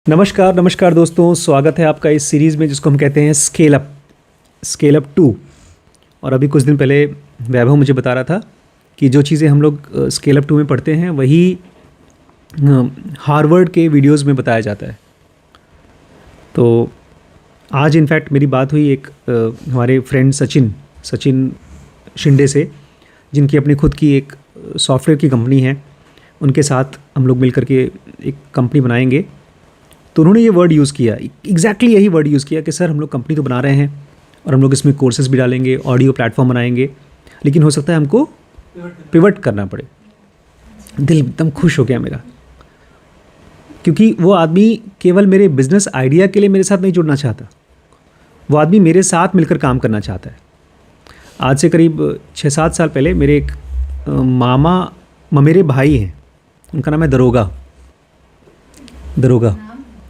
नमस्कार नमस्कार दोस्तों, स्वागत है आपका इस सीरीज़ में जिसको हम कहते हैं स्केल अप 2। और अभी कुछ दिन पहले वैभव मुझे बता रहा था कि जो चीज़ें हम लोग स्केल अप 2 में पढ़ते हैं वही हार्वर्ड के वीडियोस में बताया जाता है। तो आज इनफैक्ट मेरी बात हुई एक हमारे फ्रेंड सचिन शिंदे से, जिनकी अपनी खुद की एक सॉफ्टवेयर की कंपनी है। उनके साथ हम लोग मिल करके एक कंपनी बनाएंगे। तो उन्होंने ये वर्ड यूज़ किया, एग्जैक्टली यही वर्ड यूज़ किया कि सर हम लोग कंपनी तो बना रहे हैं और हम लोग इसमें कोर्सेज भी डालेंगे, ऑडियो प्लेटफॉर्म बनाएंगे, लेकिन हो सकता है हमको पिवट करना पड़े। दिल एकदम खुश हो गया मेरा, क्योंकि वो आदमी केवल मेरे बिजनेस आइडिया के लिए मेरे साथ नहीं जुड़ना चाहता, वो आदमी मेरे साथ मिलकर काम करना चाहता है। आज से करीब 6-7 साल पहले मेरे एक मेरे भाई हैं, उनका नाम है दरोगा।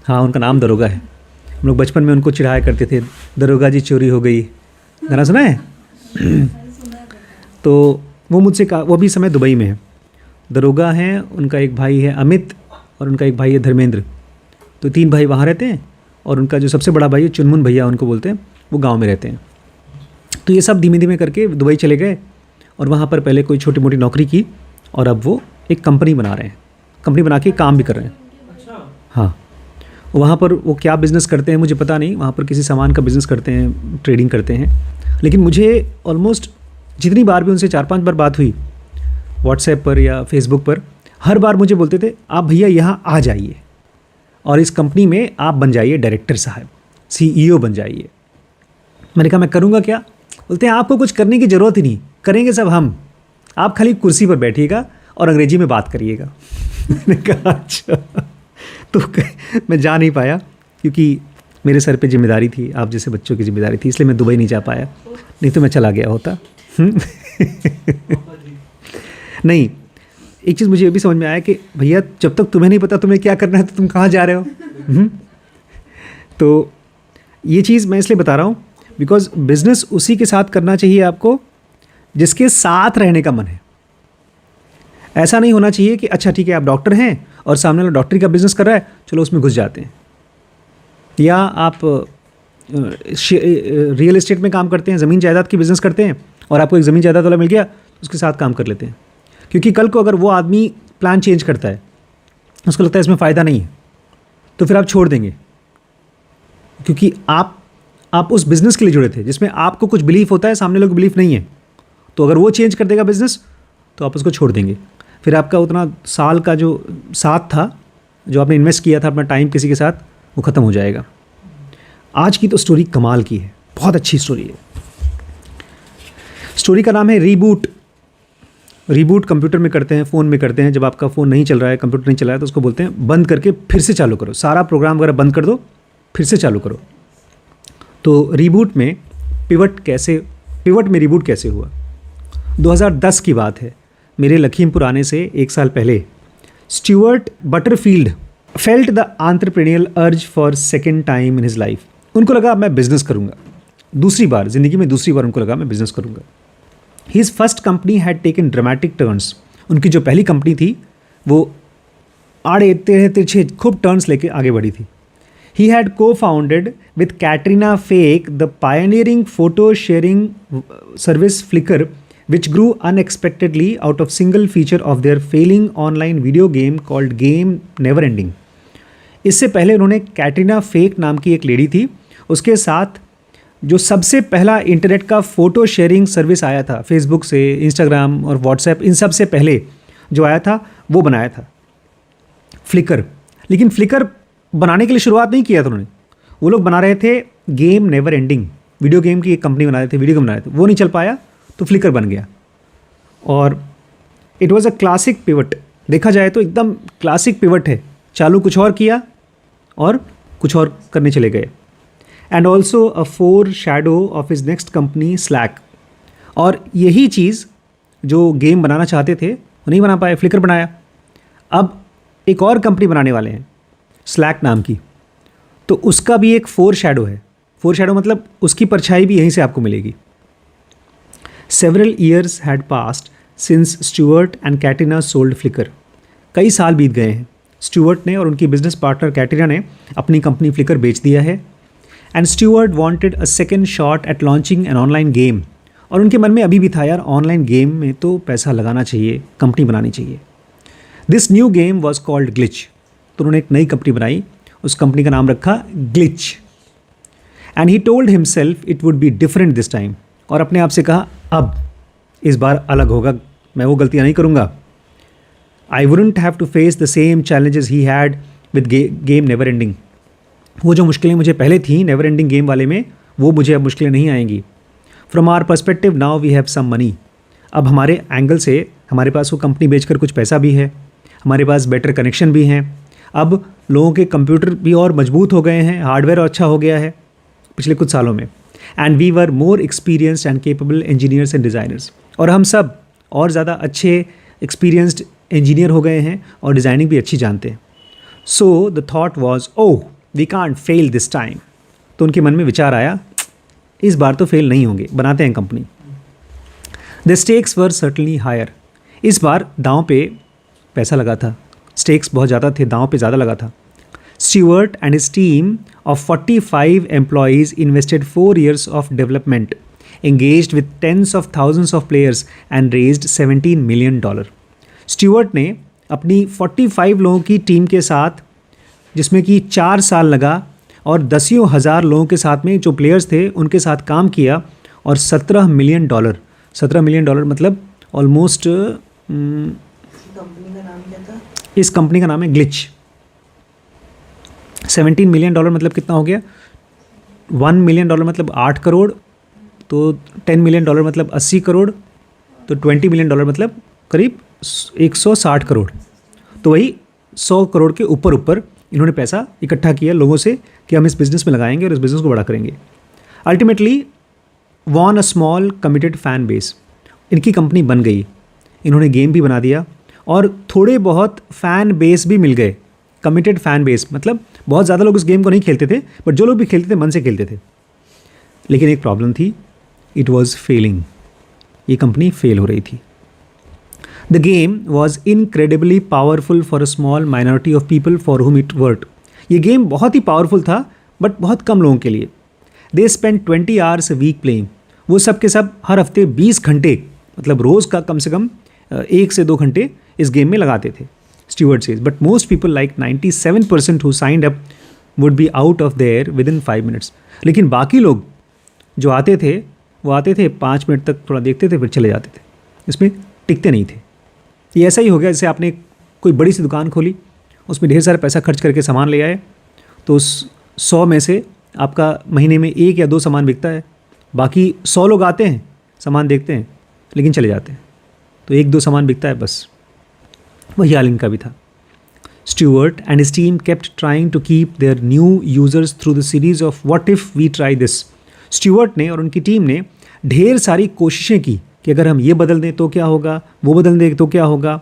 हाँ, उनका नाम दरोगा है। हम लोग बचपन में उनको चिढ़ाया करते थे, दरोगा जी चोरी हो गई। गाना सुना है? तो वो मुझसे कहा, वो भी समय दुबई में है। दरोगा हैं, उनका एक भाई है अमित और उनका एक भाई है धर्मेंद्र। तो 3 भाई वहाँ रहते हैं और उनका जो सबसे बड़ा भाई है चुनमुन भैया उनको बोलते हैं, वो गाँव में रहते हैं। तो ये सब धीमे धीमे करके दुबई चले गए और वहाँ पर पहले कोई छोटी मोटी नौकरी की और अब वो एक कंपनी बना रहे हैं, कंपनी बना के काम भी कर रहे हैं। हाँ, वहाँ पर वो क्या बिज़नेस करते हैं मुझे पता नहीं, वहाँ पर किसी सामान का बिज़नेस करते हैं, ट्रेडिंग करते हैं। लेकिन मुझे ऑलमोस्ट जितनी बार भी उनसे 4-5 बार बात हुई व्हाट्सएप पर या फेसबुक पर, हर बार मुझे बोलते थे आप भैया यहाँ आ जाइए और इस कंपनी में आप बन जाइए डायरेक्टर साहब, CEO बन जाइए। मैंने कहा मैं करूँगा क्या? बोलते हैं आपको कुछ करने की ज़रूरत ही नहीं, करेंगे सब हम, आप खाली कुर्सी पर बैठिएगा और अंग्रेजी में बात करिएगा। मैंने कहा अच्छा। तो मैं जा नहीं पाया क्योंकि मेरे सर पे जिम्मेदारी थी, आप जैसे बच्चों की जिम्मेदारी थी, इसलिए मैं दुबई नहीं जा पाया, नहीं तो मैं चला गया होता। नहीं, एक चीज़ मुझे ये भी समझ में आया कि भैया जब तक तुम्हें नहीं पता तुम्हें क्या करना है तो तुम कहाँ जा रहे हो। तो ये चीज़ मैं इसलिए बता रहा हूँ बिकॉज बिजनेस उसी के साथ करना चाहिए आपको जिसके साथ रहने का मन है। ऐसा नहीं होना चाहिए कि अच्छा ठीक है आप डॉक्टर हैं और सामने वाला डॉक्टरी का बिज़नेस कर रहा है, चलो उसमें घुस जाते हैं। या आप रियल एस्टेट में काम करते हैं, ज़मीन जायदाद की बिज़नेस करते हैं और आपको एक ज़मीन जायदाद वाला मिल गया तो उसके साथ काम कर लेते हैं। क्योंकि कल को अगर वो आदमी प्लान चेंज करता है, उसको लगता है इसमें फ़ायदा नहीं है, तो फिर आप छोड़ देंगे। क्योंकि आप उस बिज़नेस के लिए जुड़े थे जिसमें आपको कुछ बिलीफ होता है, सामने लोग बिलीफ नहीं है। तो अगर वो चेंज कर देगा बिज़नेस तो आप उसको छोड़ देंगे। फिर आपका उतना साल का जो साथ था, जो आपने इन्वेस्ट किया था अपना टाइम किसी के साथ, वो ख़त्म हो जाएगा। आज की तो स्टोरी कमाल की है, बहुत अच्छी स्टोरी है। स्टोरी का नाम है रीबूट कंप्यूटर में करते हैं, फ़ोन में करते हैं। जब आपका फ़ोन नहीं चल रहा है, कंप्यूटर नहीं चल रहा है, तो उसको बोलते हैं बंद करके फिर से चालू करो, सारा प्रोग्राम वगैरह बंद कर दो, फिर से चालू करो। तो रीबूट में पिवट में रीबूट कैसे हुआ? 2010 की बात है। मेरे लखीमपुर आने से 1 साल पहले Stuart Butterfield felt the entrepreneurial urge for second time in his life. उनको लगा मैं बिजनेस करूंगा, ज़िंदगी में दूसरी बार उनको लगा मैं बिजनेस करूंगा। His first company had taken dramatic turns. उनकी जो पहली कंपनी थी वो आड़े टेढ़े तिरछे खूब टर्न्स लेके आगे बढ़ी थी। He had co-founded with Katrina Fake the pioneering photo sharing service Flickr, which grew unexpectedly out of single feature of their failing online video game called Game Never Ending. इससे पहले उन्होंने कैटरीना फेक नाम की एक लेडी थी, उसके साथ जो सबसे पहला इंटरनेट का फ़ोटो शेयरिंग सर्विस आया था, फेसबुक से, इंस्टाग्राम और व्हाट्सएप, इन सब से पहले जो आया था वो बनाया था फ्लिकर। लेकिन फ्लिकर बनाने के लिए शुरुआत नहीं किया था उन्होंने, वो लोग बना रहे थे game never ending, video game की एक कंपनी बना रहे थे, वीडियो गेम बना रहे थे, वो नहीं चल पाया तो फ्लिकर बन गया। और it was a classic pivot, देखा जाए तो एकदम क्लासिक पिवट है। चालू कुछ और किया और कुछ और करने चले गए। And also a four shadow of his next company slack. और यही चीज़ जो गेम बनाना चाहते थे वो नहीं बना पाए, फ्लिकर बनाया। अब एक और कंपनी बनाने वाले हैं स्लैक नाम की, तो उसका भी एक फोर शैडो है। फोर शैडो मतलब उसकी परछाई भी यहीं से आपको मिलेगी। Several years had passed since Stewart and Caterina sold Flickr. कई साल बीत गए हैं स्टुअर्ट ने और उनकी बिजनेस पार्टनर कैटरीना ने अपनी कंपनी फ्लिकर बेच दिया है। And Stuart wanted a second shot at launching an online game, और उनके मन में अभी भी था यार ऑनलाइन गेम में तो पैसा लगाना चाहिए, कंपनी बनानी चाहिए। This new game was called glitch, तो उन्होंने एक नई कंपनी बनाई, उस कंपनी का नाम रखा glitch. And he told himself it would be different this time, और अपने आप से कहा अब इस बार अलग होगा, मैं वो गलतियाँ नहीं करूँगा। I wouldn't have to face the same challenges he had with Game Neverending, वो जो मुश्किलें मुझे पहले थी नेवर एंडिंग गेम वाले में, वो मुझे अब मुश्किलें नहीं आएंगी। From our perspective now we have some money, अब हमारे एंगल से हमारे पास वो कंपनी बेचकर कुछ पैसा भी है, हमारे पास बेटर कनेक्शन भी हैं, अब लोगों के कंप्यूटर भी और मजबूत हो गए हैं, हार्डवेयर अच्छा हो गया है पिछले कुछ सालों में। And we were more experienced and capable engineers and designers, और हम सब और ज़्यादा अच्छे एक्सपीरियंस्ड इंजीनियर हो गए हैं और डिज़ाइनिंग भी अच्छी जानते हैं। So the thought was oh we can't fail this time, तो उनके मन में विचार आया इस बार तो फेल नहीं होंगे, बनाते हैं company. The stakes were certainly higher, इस बार दांव पे पैसा लगा था, स्टेक्स बहुत ज़्यादा थे, दांव पे ज़्यादा लगा था। Stuart and his team of 45 employees invested 4 years of development, engaged with tens of thousands of players and raised $17 million. Stuart ने अपनी 45 लोगों की टीम के साथ, जिसमें कि 4 साल लगा, और दसियों हज़ार लोगों के साथ में जो प्लेयर्स थे उनके साथ काम किया, और $17 मिलियन, $17 मिलियन मतलब ऑलमोस्ट, इस कंपनी का नाम है ग्लिच। $17 मिलियन मतलब कितना हो गया, $1 मिलियन मतलब 8 करोड़, तो $10 मिलियन मतलब 80 करोड़, तो $20 मिलियन मतलब करीब 160 करोड़। तो वही 100 करोड़ के ऊपर ऊपर इन्होंने पैसा इकट्ठा किया लोगों से कि हम इस बिज़नेस में लगाएंगे और इस बिज़नेस को बड़ा करेंगे। Ultimately von a small committed fan base, इनकी कंपनी बन गई, इन्होंने गेम भी बना दिया और थोड़े बहुत फ़ैन बेस भी मिल गए। कमिटेड फ़ैन बेस मतलब बहुत ज़्यादा लोग इस गेम को नहीं खेलते थे, बट जो लोग भी खेलते थे मन से खेलते थे। लेकिन एक प्रॉब्लम थी, इट वॉज फेलिंग, ये कंपनी फेल हो रही थी। The game was incredibly powerful for a small minority of people for हुम इट वर्कड, ये गेम बहुत ही पावरफुल था बट बहुत कम लोगों के लिए। They spend 20 hours a week playing, वो सब के सब हर हफ्ते 20 घंटे मतलब रोज़ का कम से कम 1 से 2 घंटे इस गेम में लगाते थे। Stewart says, but most people like 97% who signed up would be out of there within 5 minutes. लेकिन बाकी लोग जो आते थे वो आते थे 5 मिनट तक थोड़ा देखते थे फिर चले जाते थे, इसमें टिकते नहीं थे। ये ऐसा ही हो गया जैसे आपने कोई बड़ी सी दुकान खोली, उसमें ढेर सारा पैसा खर्च करके सामान ले आए, तो उस 100 में से आपका महीने में 1 या 2 सामान बिकता है, बाकी 100 लोग आते हैं सामान देखते हैं लेकिन चले जाते हैं, तो 1-2 सामान बिकता है बस। वही हाल इनका भी था। Stewart and his team kept trying to keep their new users through the series of what if we try this. Stewart ने और उनकी टीम ने ढेर सारी कोशिशें की कि अगर हम ये बदल दें तो क्या होगा, वो बदल दें तो क्या होगा।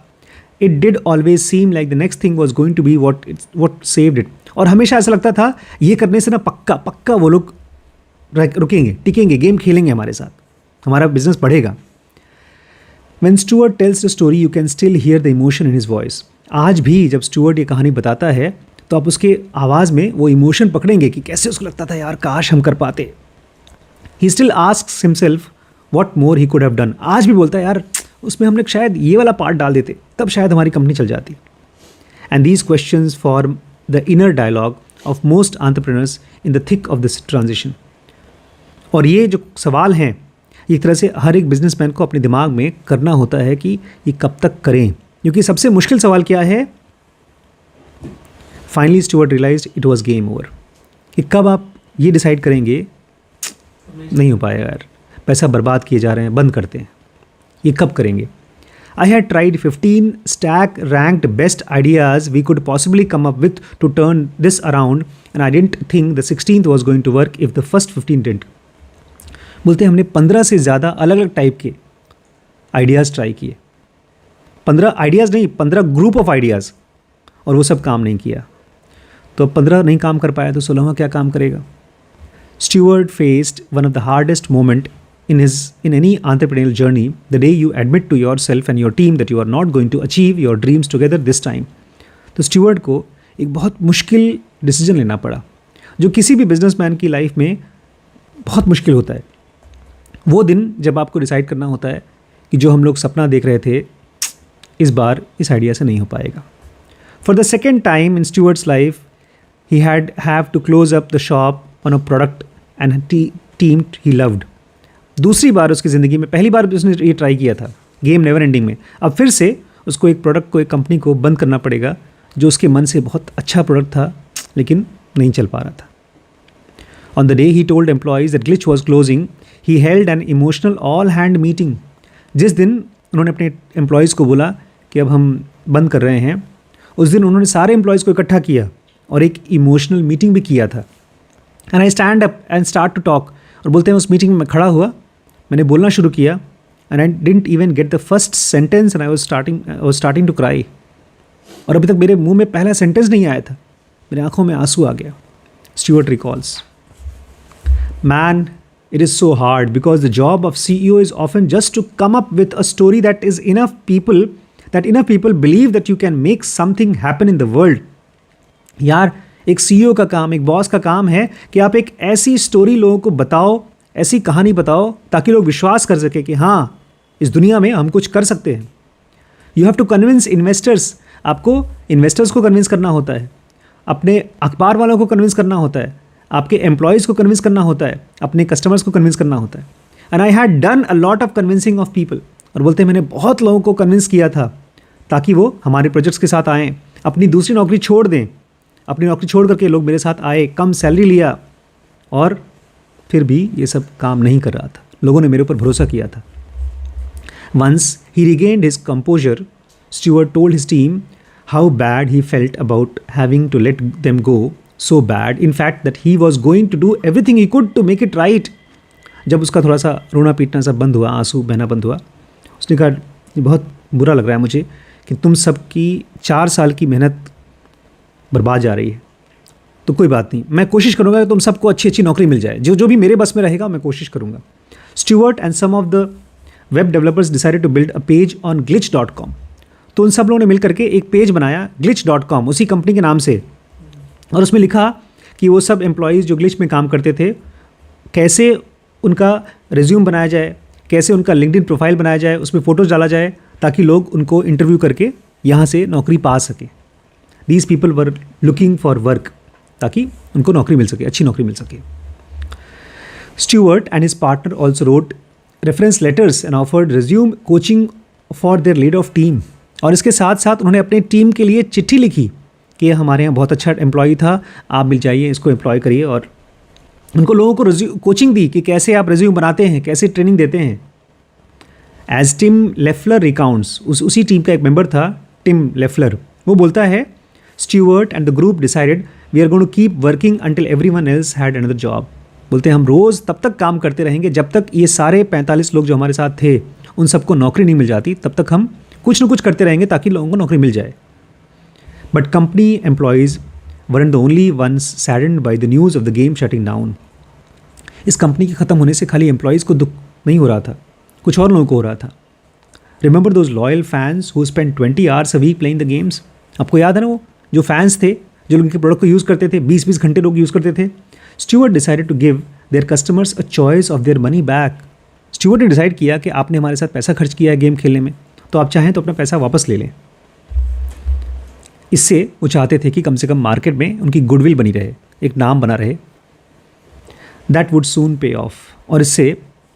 It did always seem like the next thing was going to be what saved it. और हमेशा ऐसा लगता था ये करने से ना पक्का वो लोग रुकेंगे, टिकेंगे, गेम खेलेंगे हमारे साथ, हमारा बिजनेस बढ़ेगा। When Stewart tells the story, you can still hear the emotion in his voice. आज भी जब स्टुअर्ट ये कहानी बताता है तो आप उसके आवाज़ में वो इमोशन पकड़ेंगे कि कैसे उसको लगता था यार काश हम कर पाते। He still asks himself what more he could have done. आज भी बोलता है यार उसमें हमने शायद ये वाला पार्ट डाल देते तब शायद हमारी कंपनी चल जाती। And these questions form the inner dialogue of most entrepreneurs in the thick of this transition. और ये जो सवाल हैं एक तरह से हर एक बिजनेसमैन को अपने दिमाग में करना होता है कि ये कब तक करें, क्योंकि सबसे मुश्किल सवाल क्या है। Finally Stewart realised it was game over, कि कब आप ये डिसाइड करेंगे नहीं हो पाएगा यार, पैसा बर्बाद किए जा रहे हैं, बंद करते हैं, ये कब करेंगे। I had tried 15 stack ranked best ideas we could possibly come up with to turn this around and I didn't think the 16th was going to work if the first 15 didn't. बोलते हैं हमने 15 से ज़्यादा अलग अलग type के ideas try किए, 15 ideas नहीं, 15 ग्रुप ऑफ आइडियाज़, और वो सब काम नहीं किया। तो अब 15 नहीं काम कर पाया तो 16वां क्या काम करेगा। Stuart faced one of the hardest moment in any entrepreneurial journey, the day you admit to yourself and your team that you are not going to achieve your dreams together this time. तो Stewart को एक बहुत मुश्किल decision लेना पड़ा, जो किसी भी बिजनेसमैन की लाइफ में बहुत मुश्किल होता है। वो दिन जब आपको डिसाइड करना होता है कि जो हम लोग सपना देख रहे थे इस बार इस आइडिया से नहीं हो पाएगा। For the second time in Stewart's life he have to close up the shop on a product and team he loved. दूसरी बार उसकी ज़िंदगी में, पहली बार उसने ये ट्राई किया था गेम नेवर एंडिंग में, अब फिर से उसको एक प्रोडक्ट को, एक कंपनी को बंद करना पड़ेगा जो उसके मन से बहुत अच्छा प्रोडक्ट था लेकिन नहीं चल पा रहा था। On the day he told employees that glitch was closing he held an emotional all hand meeting. जिस दिन उन्होंने अपने एम्प्लॉयज़ को बोला कि अब हम बंद कर रहे हैं, उस दिन उन्होंने सारे एम्प्लॉयज़ को इकट्ठा किया और एक इमोशनल मीटिंग भी किया था। And I stand up and start to talk, और बोलते हैं उस मीटिंग में मैं खड़ा हुआ, मैंने बोलना शुरू किया, and I didn't even get the first sentence and I was starting to cry. और अभी तक मेरे मुंह में पहला सेंटेंस नहीं आया था, मेरे आंखों में आंसू आ गया। Stewart recalls, man it is so hard because the job of CEO is often just to come up with a story that enough people believe that you can make something happen in the world. यार, एक CEO का काम, एक boss का काम है कि आप एक ऐसी स्टोरी लोगों को बताओ, ऐसी कहानी बताओ ताकि लोग विश्वास कर सके कि हाँ, इस दुनिया में हम कुछ कर सकते हैं। You have to convince investors, आपको इन्वेस्टर्स को कन्विंस करना होता है, अपने अखबार वालों को कन्विंस करना होता है, आपके एम्प्लॉयज़ को कन्विंस करना होता है, अपने कस्टमर्स को कन्विंस करना होता है। And I had done a lot of convincing of people, और बोलते हैं मैंने बहुत लोगों को कन्विंस किया था ताकि वो हमारे प्रोजेक्ट्स के साथ आएँ, अपनी दूसरी नौकरी छोड़ दें। अपनी नौकरी छोड़ करके लोग मेरे साथ आए, कम सैलरी लिया, और फिर भी ये सब काम नहीं कर रहा था। लोगों ने मेरे ऊपर भरोसा किया था। Once he regained his composure, Stewart told his team how bad he felt about having to let them go, so bad in fact that he was going to do everything he could to make it right. जब उसका थोड़ा सा रोना पीटना सब बंद हुआ, आंसू बहना बंद हुआ, उसने कहा ये बहुत बुरा लग रहा है मुझे कि तुम सबकी 4 साल की मेहनत बर्बाद जा रही है। तो कोई बात नहीं, मैं कोशिश करूँगा कि तुम सबको अच्छी अच्छी नौकरी मिल जाए, जो भी मेरे बस में रहेगा मैं कोशिश करूँगा। Stewart and some of the web developers decided to build a page on glitch.com। तो उन सब लोगों ने मिल करके एक पेज बनाया glitch.com, उसी कंपनी के नाम से, और उसमें लिखा कि वो सब एम्प्लॉयज़ जो ग्लिच में काम करते थे, कैसे उनका रिज्यूम बनाया जाए, कैसे उनका लिंक्डइन प्रोफाइल बनाया जाए, उसमें फ़ोटोज़ डाला जाए ताकि लोग उनको इंटरव्यू करके यहाँ से नौकरी पा सके। These people were looking for work, ताकि उनको नौकरी मिल सके, अच्छी नौकरी मिल सके। Stewart and his partner also wrote reference letters and offered resume coaching for their lead of team. और इसके साथ साथ उन्होंने अपने टीम के लिए चिट्ठी लिखी कि हमारे यहाँ बहुत अच्छा एम्प्लॉय था, आप मिल जाइए, इसको एम्प्लॉय करिए, और उनको लोगों को कोचिंग दी कि कैसे आप रिज्यूम बनाते हैं, कैसे ट्रेनिंग देते हैं। एज टिम लेफलर रिकाउंट्स, उसी टीम का एक मेंबर था टिम लेफलर, वो बोलता है Stewart and the group decided we are going to keep working until everyone else had another job. बोलते हैं हम रोज़ तब तक काम करते रहेंगे जब तक ये सारे 45 लोग जो हमारे साथ थे उन सबको नौकरी नहीं मिल जाती, तब तक हम कुछ ना कुछ करते रहेंगे ताकि लोगों को नौकरी मिल जाए। But company employees weren't the only ones saddened by the news of the game shutting down. इस कंपनी के ख़त्म होने से खाली एम्प्लॉयज़ को दुख नहीं हो रहा था, कुछ और लोगों को हो रहा था। Remember those loyal fans who spent 20 hours a week playing the games? आपको याद है ना वो जो फैंस थे जो उनके प्रोडक्ट को यूज़ करते थे, 20-20 घंटे लोग यूज़ करते थे। Stewart decided to give their customers a choice of their money back. Stewart ने डिसाइड किया कि आपने हमारे साथ पैसा खर्च किया है गेम खेलने में, तो आप चाहें तो अपना पैसा वापस ले लें। इससे वो चाहते थे कि कम से कम मार्केट में उनकी गुडविल बनी रहे, एक नाम बना रहे। दैट वुड सून पे ऑफ, और इससे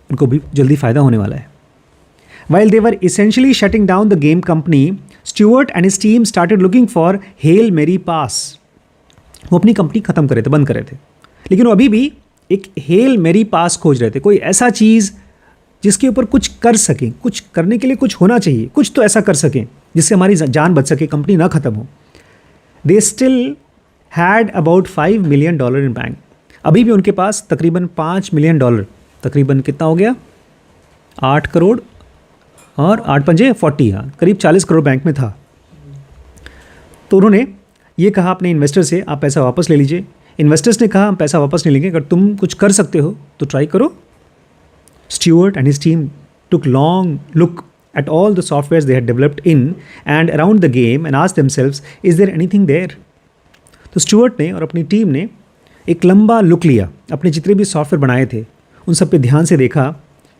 उनको भी जल्दी फ़ायदा होने वाला है। While they were essentially shutting down the game company, Stewart and his team started looking for Hail Mary pass. वो अपनी कंपनी ख़त्म कर रहे थे, बंद कर रहे थे, लेकिन वो अभी भी एक हेल मेरी पास खोज रहे थे, कोई ऐसा चीज़ जिसके ऊपर कुछ कर सकें, कुछ करने के लिए कुछ होना चाहिए, कुछ तो ऐसा कर सकें जिससे हमारी जान बच सके, कंपनी ना ख़त्म हो। They still had about $5 million in bank. अभी भी उनके पास तकरीबन $5 मिलियन, तकरीबन कितना हो गया, 8 करोड़ और 8 पंजे 40, हाँ करीब 40 करोड़ बैंक में था। तो उन्होंने ये कहा अपने इन्वेस्टर से, आप पैसा वापस ले लीजिए। इन्वेस्टर्स ने कहा हम पैसा वापस नहीं लेंगे, अगर तुम कुछ कर सकते हो तो ट्राई करो। Stewart and his team took long look at all the softwares they had developed in and around the game and asked themselves, is there anything there? तो स्टुअर्ट ने और अपनी टीम ने एक लंबा लुक लिया, अपने जितने भी सॉफ्टवेयर बनाए थे उन सब पे ध्यान से देखा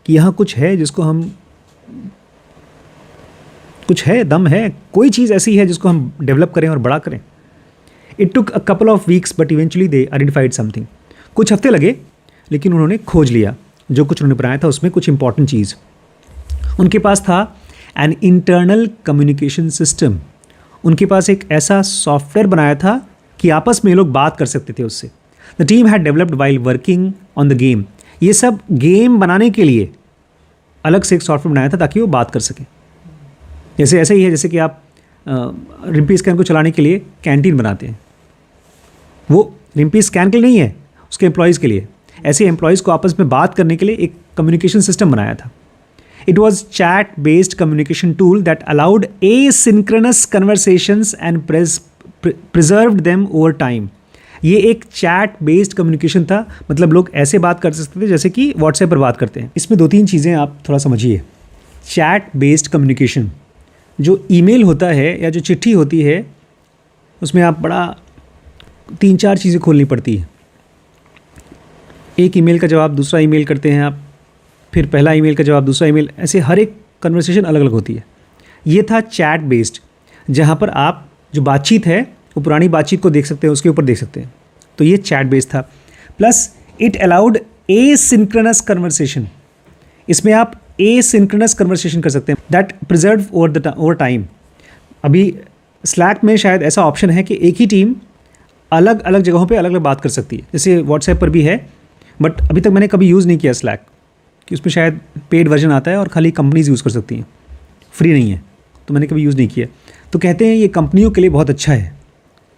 कि यहाँ कुछ है जिसको हम, कुछ है, दम है, कोई चीज़ ऐसी है जिसको हम डेवलप करें और बड़ा करें. It took a couple of weeks but eventually they identified something. कुछ हफ्ते लगे लेकिन उन्होंने खोज लिया जो कुछ उन्होंने बनाया था उसमें कुछ इंपॉर्टेंट चीज़. उनके पास था एन इंटरनल कम्युनिकेशन सिस्टम. उनके पास एक ऐसा सॉफ्टवेयर बनाया था कि आपस में लोग बात कर सकते थे उससे. The team had developed while working on the game. ये सब गेम बनाने के लिए अलग से एक सॉफ्टवेयर बनाया था ताकि वो बात कर सकें. जैसे ऐसे ही है जैसे कि आप रिम्पी स्कैन को चलाने के लिए कैंटीन बनाते हैं. वो रिम्पी स्कैन के लिए नहीं है, उसके एम्प्लॉयज़ के लिए. ऐसे एम्प्लॉयज़ को आपस में बात करने के लिए एक कम्युनिकेशन सिस्टम बनाया था. It was chat-based communication tool that allowed asynchronous conversations and preserved them over time. ये एक चैट बेस्ड कम्युनिकेशन था, मतलब लोग ऐसे बात कर सकते थे जैसे कि व्हाट्सएप पर बात करते हैं. इसमें 2-3 चीज़ें आप थोड़ा समझिए. चैट बेस्ड कम्युनिकेशन, जो ईमेल होता है या जो चिट्ठी होती है उसमें आप बड़ा 3-4 चीज़ें खोलनी पड़ती है. एक ईमेल का जवाब दूसरा ईमेल करते हैं आप, फिर पहला ईमेल का जवाब दूसरा ईमेल, ऐसे हर एक कन्वर्सेशन अलग अलग होती है. ये था चैट बेस्ड, जहाँ पर आप जो बातचीत है वो पुरानी बातचीत को देख सकते हैं, उसके ऊपर देख सकते हैं. तो ये चैट बेस्ड था. Plus it allowed asynchronous conversation. इसमें आप एसिंक्रोनस कन्वर्सेशन कर सकते हैं दैट प्रिजर्व ओवर टाइम. अभी स्लैक में शायद ऐसा ऑप्शन है कि एक ही टीम अलग अलग जगहों पे अलग अलग बात कर सकती है, जैसे व्हाट्सएप पर भी है, बट अभी तक मैंने कभी यूज़ नहीं किया स्लैक, कि उसमें शायद पेड वर्जन आता है और खाली कंपनीज यूज़ कर सकती हैं, फ्री नहीं है, तो मैंने कभी यूज़ नहीं किया. तो कहते हैं ये कंपनियों के लिए बहुत अच्छा है,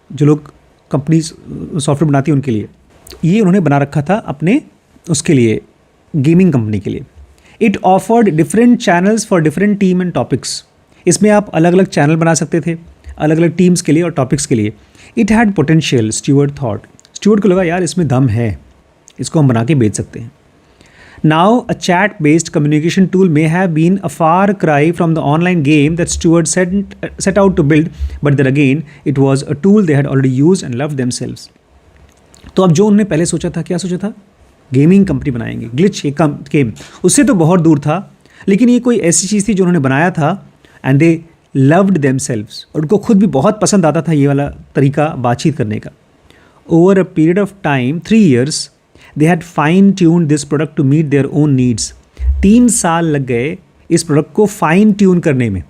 जो लोग कंपनी सॉफ्टवेयर बनाती हैं उनके लिए. तो ये उन्होंने बना रखा था अपने उसके लिए, गेमिंग कंपनी के लिए. It offered different channels for different team and topics. इसमें आप अलग अलग चैनल बना सकते थे अलग अलग टीम्स के लिए और टॉपिक्स के लिए. It had potential, Stuart thought. Stuart को लगा यार इसमें दम है, इसको हम बना के बेच सकते हैं. Now, a chat-based communication tool may have been a far cry from the online game that Stewart set out to build, but then again, it was a tool they had already used and loved themselves. तो अब जो उन्होंने पहले सोचा था, क्या सोचा था? गेमिंग कंपनी बनाएंगे, ग्लिच एक गेम, उससे तो बहुत दूर था. लेकिन ये कोई ऐसी चीज़ थी जो उन्होंने बनाया था एंड दे लव्ड देमसेल्व्स, और उनको खुद भी बहुत पसंद आता था ये वाला तरीका बातचीत करने का. Over a period of time 3 years, they had fine tuned this product to meet their own needs. 3 साल लग गए इस प्रोडक्ट को फाइन ट्यून करने में,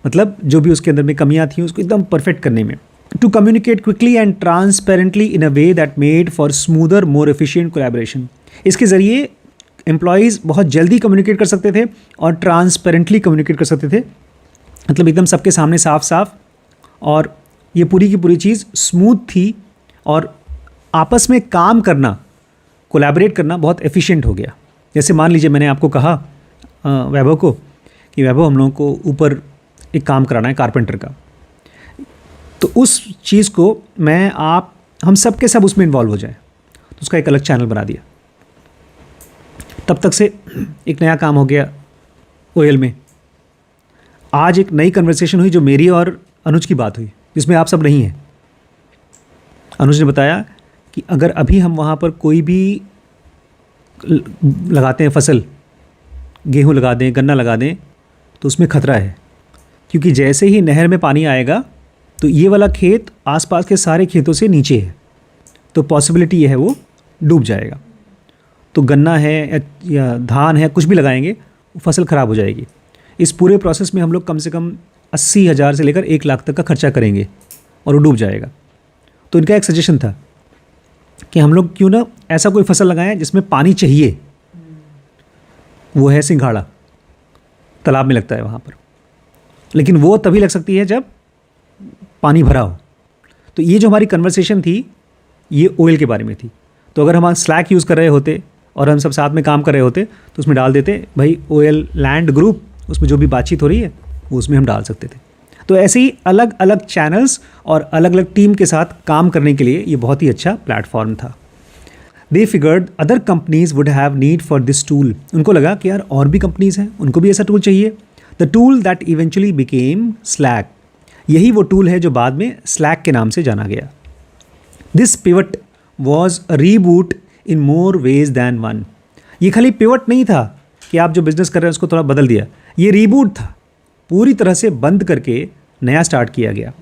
मतलब जो भी उसके अंदर में कमियां थी उसको एकदम परफेक्ट करने में. To communicate quickly and transparently in a way that made for smoother more efficient collaboration. इसके ज़रिए एम्प्लॉयज़ बहुत जल्दी कम्युनिकेट कर सकते थे और ट्रांसपेरेंटली कम्युनिकेट कर सकते थे, मतलब एकदम सबके सामने साफ साफ, और ये पूरी की पूरी चीज़ स्मूथ थी और आपस में काम करना, कोलैबोरेट करना बहुत एफिशिएंट हो गया. जैसे मान लीजिए मैंने आपको कहा वैभव को कि वैभव हम लोगों को ऊपर एक काम कराना है कारपेंटर का, तो उस चीज़ को हम सब के सब उसमें इन्वॉल्व हो जाए, तो उसका एक अलग चैनल बना दिया. तब तक से एक नया काम हो गया ओएल में. आज एक नई कन्वर्सेशन हुई जो मेरी और अनुज की बात हुई, जिसमें आप सब नहीं हैं. अनुज ने बताया कि अगर अभी हम वहाँ पर कोई भी लगाते हैं फसल, गेहूँ लगा दें, गन्ना लगा दें, तो उसमें खतरा है, क्योंकि जैसे ही नहर में पानी आएगा तो ये वाला खेत आसपास के सारे खेतों से नीचे है, तो पॉसिबिलिटी ये है वो डूब जाएगा. तो गन्ना है या धान है, कुछ भी लगाएंगे, फसल ख़राब हो जाएगी. इस पूरे प्रोसेस में हम लोग कम से कम 80,000 से लेकर 1 लाख तक का खर्चा करेंगे और वो डूब जाएगा. तो इनका एक सजेशन था कि हम लोग क्यों ना ऐसा कोई फसल लगाएं जिसमें पानी चाहिए. वो है सिंघाड़ा, तालाब में लगता है वहाँ पर, लेकिन वो तभी लग सकती है जब पानी भरा हो. तो ये जो हमारी कन्वर्सेशन थी ये ओएल के बारे में थी. तो अगर हम स्लैक यूज़ कर रहे होते और हम सब साथ में काम कर रहे होते तो उसमें डाल देते भाई ओएल लैंड ग्रुप, उसमें जो भी बातचीत हो रही है वो उसमें हम डाल सकते थे. तो ऐसे ही अलग अलग चैनल्स और अलग अलग टीम के साथ काम करने के लिए ये बहुत ही अच्छा प्लेटफॉर्म था. They figured other companies would have need for this tool. उनको लगा कि यार और भी कंपनीज़ हैं, उनको भी ऐसा टूल चाहिए the tool that eventually became slack, यही वो टूल है जो बाद में स्लैक के नाम से जाना गया. This pivot was a reboot in more ways then one. ये खाली पिवट नहीं था कि आप जो बिजनेस कर रहे हैं उसको थोड़ा बदल दिया, ये रीबूट था, पूरी तरह से बंद करके नया स्टार्ट किया गया.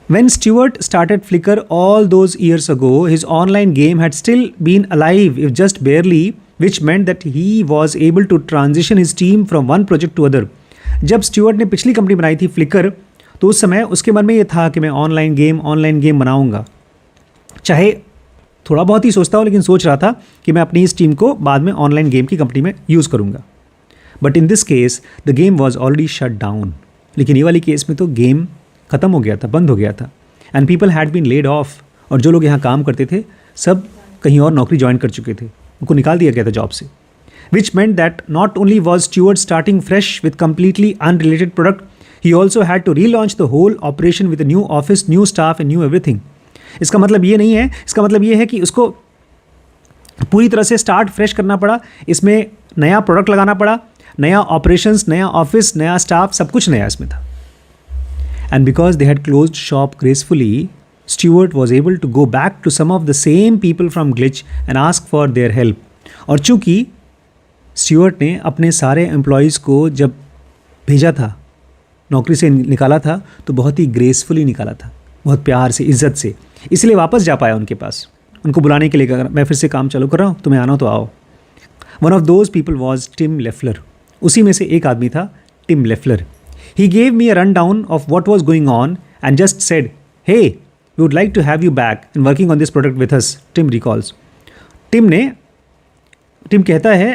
When Stewart started Flickr all those years ago, his online game had still been alive, if just barely, which meant that he was able to transition his team from one project to other. जब Stewart ने पिछली company बनाई थी flicker, तो उस समय उसके मन में ये था कि मैं ऑनलाइन गेम बनाऊंगा. चाहे थोड़ा बहुत ही सोचता हो, लेकिन सोच रहा था कि मैं अपनी इस टीम को बाद में ऑनलाइन गेम की कंपनी में यूज़ करूंगा. But in this case the game was already shut down. लेकिन ये वाली केस में तो गेम ख़त्म हो गया था, बंद हो गया था. And people had been laid off, और जो लोग यहाँ काम करते थे सब कहीं और नौकरी ज्वाइन कर चुके थे, उनको निकाल दिया गया था जॉब से. Which meant that not only was Stewart starting fresh with completely unrelated product, he also had to relaunch the whole operation with new office, new staff and new everything. इसका मतलब ये नहीं है, इसका मतलब ये है कि उसको पूरी तरह से स्टार्ट फ्रेश करना पड़ा, इसमें नया प्रोडक्ट लगाना पड़ा, नया ऑपरेशंस, नया ऑफिस, नया स्टाफ, सब कुछ नया इसमें था. And because they had closed shop gracefully, Stewart was able to go back to some of the same people from Glitch and ask for their help. और चूँकि स्टीवर्ट ने अपने सारे एम्प्लॉयज़ को जब भेजा था, नौकरी से निकाला था, तो बहुत ही ग्रेसफुली निकाला था, बहुत प्यार से, इज्जत से, इसलिए वापस जा पाया उनके पास. उनको बुलाने के लिए कहा, मैं फिर से काम चालू कर रहा हूँ, तुम्हें आना हो तो आओ. One of those people was Tim Leffler. उसी में से एक आदमी था Tim Leffler. He gave me a rundown of what was going on and just said, "Hey, we would like to have you back and working on this product with us." Tim recalls. Tim कहता है,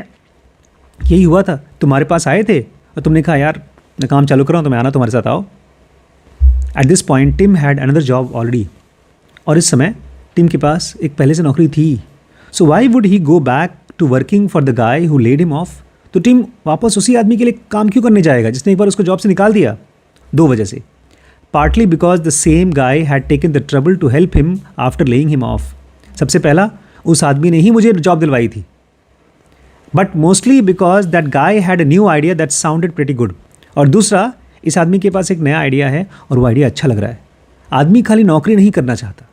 यही हुआ था, तुम्हारे पास आए थे और तुमने कहा यार मैं काम चालू कर रहा हूँ, तुम्हें आना, तुम्हारे साथ आओ. At this point, Tim had another job already. और इस समय टिम के पास एक पहले से नौकरी थी. So why would he go back to working for the guy who laid him off? तो टिम वापस उसी आदमी के लिए काम क्यों करने जाएगा जिसने एक बार उसको जॉब से निकाल दिया? दो वजह से. Partly because the same guy had taken the trouble to help him after laying him off. सबसे पहला, उस आदमी ने ही मुझे जॉब दिलवाई थी. But mostly because that guy had a new idea that sounded pretty good. और दूसरा, इस आदमी के पास एक नया आइडिया है और वो आइडिया अच्छा लग रहा है. आदमी खाली नौकरी नहीं करना चाहता,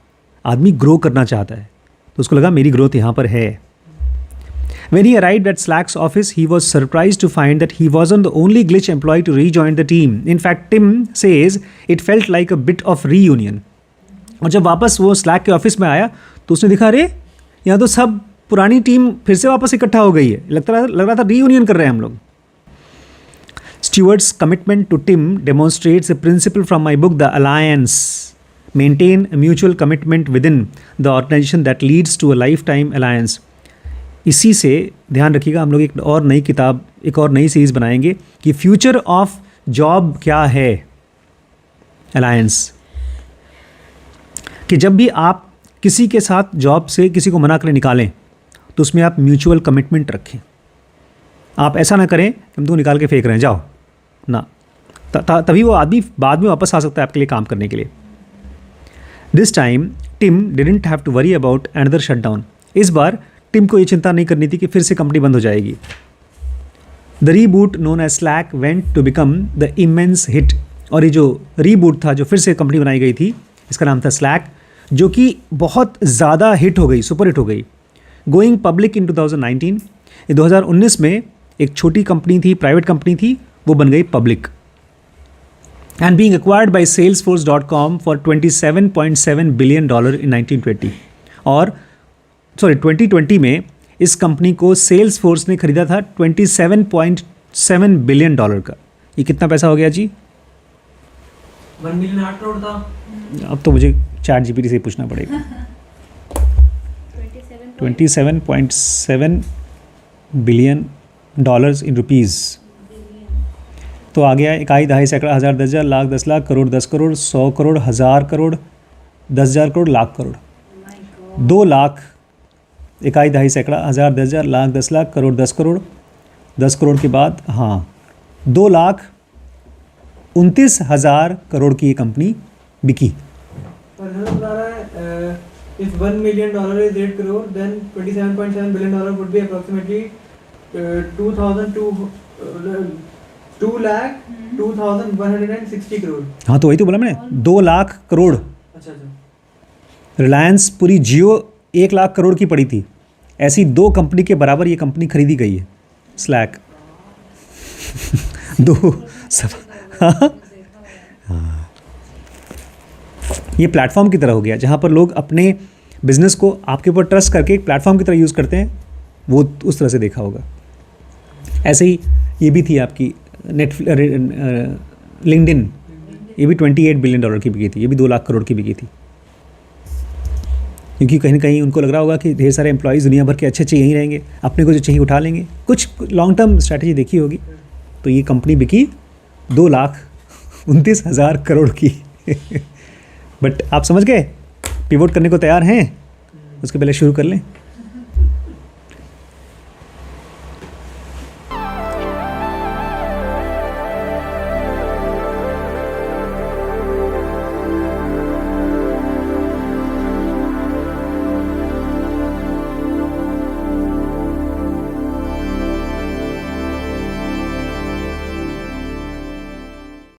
आदमी ग्रो करना चाहता है. तो उसको लगा मेरी ग्रोथ यहाँ पर है. When he arrived at Slack's office, he was surprised to find that he wasn't the only Glitch employee to rejoin the team. In fact, Tim says it felt like a bit of reunion. और जब वापस वो Slack के office में आया तो उसने देखा, अरे यहाँ तो सब पुरानी टीम फिर से वापस इकट्ठा हो गई है. लग रहा था रीयूनियन कर रहे हैं हम लोग. Stewart's commitment to Tim demonstrates a principle from my book, The Alliance. Maintain a mutual commitment within the organization that leads to a lifetime alliance. इसी से ध्यान रखिएगा, हम लोग एक और नई किताब, एक और नई सीरीज़ बनाएंगे कि फ्यूचर ऑफ जॉब क्या है. अलायंस, कि जब भी आप किसी के साथ जॉब से किसी को मना कर निकालें तो उसमें आप म्यूचुअल कमिटमेंट रखें. आप ऐसा ना करें कि हम तुमको निकाल के फेंक रहे हैं, जाओ ना. तभी वो आदमी बाद में वापस आ सकता है आपके लिए काम करने के लिए. This time Tim didn't have to worry about another shut down. इस बार टिम को ये चिंता नहीं करनी थी कि फिर से कंपनी बंद हो जाएगी. The reboot known as Slack went to become the immense hit. और ये जो रीबूट था, जो फिर से कंपनी बनाई गई थी, इसका नाम था स्लैक, जो कि बहुत ज़्यादा हिट हो गई, सुपर हिट हो गई. गोइंग पब्लिक इन 2019, 2019 में एक छोटी कंपनी थी, प्राइवेट कंपनी थी, वो बन गई public. And being acquired by salesforce.com for $27.7 billion in 1920. और 2020 में इस कंपनी को सेल्सफोर्स ने खरीदा था $27.7 बिलियन का. ये कितना पैसा हो गया जी? 1 मिलियन 8 करोड़ था. अब तो मुझे चैट जीपीटी से पूछना पड़ेगा. 27.7 बिलियन डॉलर्स इन रुपीज़. तो आ गया इकाई, दहाई, सैकड़ा, हज़ार, 10,000, लाख, 10 लाख, करोड़, 10 करोड़, 100 करोड़, 1000 करोड़, 10,000 करोड़, लाख करोड़. 2 लाख, इकाई, दहाई, सैकड़ा, हज़ार, 10,000, लाख, 10 लाख, करोड़, 10 करोड़, 10 करोड़ के बाद 2,29,000 करोड़ की ये कंपनी बिकी. If $1 million is 8 crore, then $27.7 billion would be approximately 2,200 2,02,160 crore. हाँ तो वही तो बोला मैंने, 2 लाख करोड़। अच्छा अच्छा। रिलायंस पूरी जियो 1 लाख करोड़ की पड़ी थी, ऐसी 2 कंपनी के बराबर ये कंपनी खरीदी गई है, स्लैक। दो सब। हाँ, ये प्लेटफॉर्म की तरह हो गया जहाँ पर लोग अपने बिजनेस को आपके ऊपर ट्रस्ट करके एक प्लेटफॉर्म की तरह यूज़ करते हैं, वो उस तरह से देखा होगा। ऐसे ही ये भी थी आपकी लिंक्डइन, ये भी $28 बिलियन की बिकी थी, ये भी 2 लाख करोड़ की बिकी थी, क्योंकि कहीं ना कहीं उनको लग रहा होगा कि ढेर सारे एम्प्लॉयज़ दुनिया भर के अच्छे अच्छे यहीं रहेंगे, अपने को जो चाहिए उठा लेंगे, कुछ लॉन्ग टर्म स्ट्रैटेजी देखी होगी। तो ये कंपनी बिकी 2,29,000 करोड़ की। बट आप समझ गए, पिवोट करने को तैयार हैं? उसके पहले शुरू कर लें।